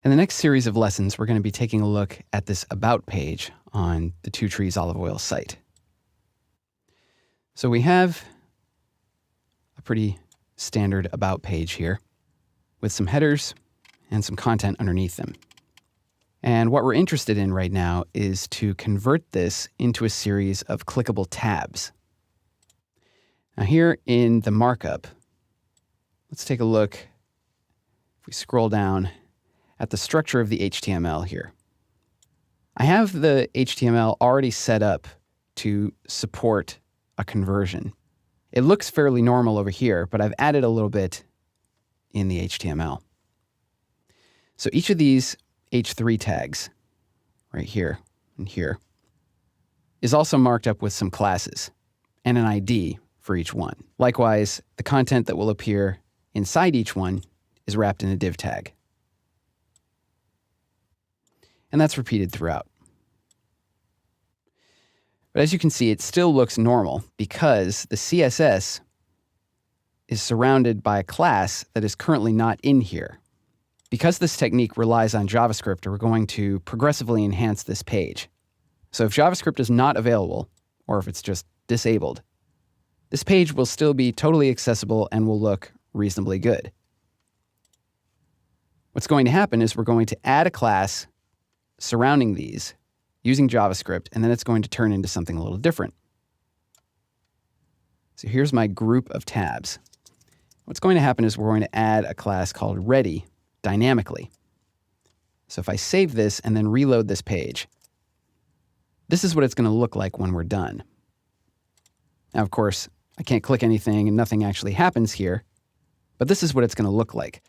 In the next series of lessons, we're going to be taking a look at this About page on the Two Trees Olive Oil site. So we have a pretty standard About page here with some headers and some content underneath them. And what we're interested in right now is to convert this into a series of clickable tabs. Now here in the markup, let's take a look, if we scroll down, at the structure of the HTML here. I have the HTML already set up to support a conversion. It looks fairly normal over here, but I've added a little bit in the HTML. So each of these H3 tags, right here and here, is also marked up with some classes and an ID for each one. Likewise, the content that will appear inside each one is wrapped in a div tag. And that's repeated throughout. But as you can see, it still looks normal because the CSS is surrounded by a class that is currently not in here. Because this technique relies on JavaScript, we're going to progressively enhance this page. So if JavaScript is not available, or if it's just disabled, this page will still be totally accessible and will look reasonably good. What's going to happen is we're going to add a class surrounding these using JavaScript, and then it's going to turn into something a little different. So here's my group of tabs. What's going to happen is we're going to add a class called Ready dynamically. So if I save this and then reload this page, this is what it's going to look like when we're done. Now, of course, I can't click anything and nothing actually happens here, but this is what it's going to look like.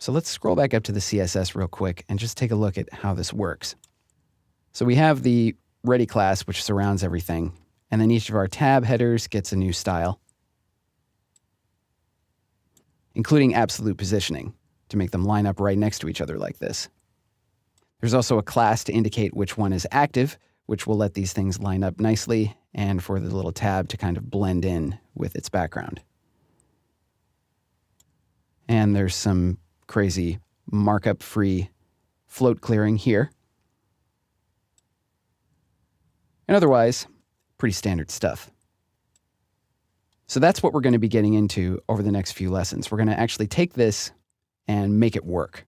So let's scroll back up to the CSS real quick and just take a look at how this works. So we have the Ready class, which surrounds everything, and then each of our tab headers gets a new style, including absolute positioning to make them line up right next to each other like this. There's also a class to indicate which one is active, which will let these things line up nicely, and for the little tab to kind of blend in with its background. And there's some crazy markup-free float clearing here. And otherwise, pretty standard stuff. So that's what we're going to be getting into over the next few lessons. We're going to actually take this and make it work.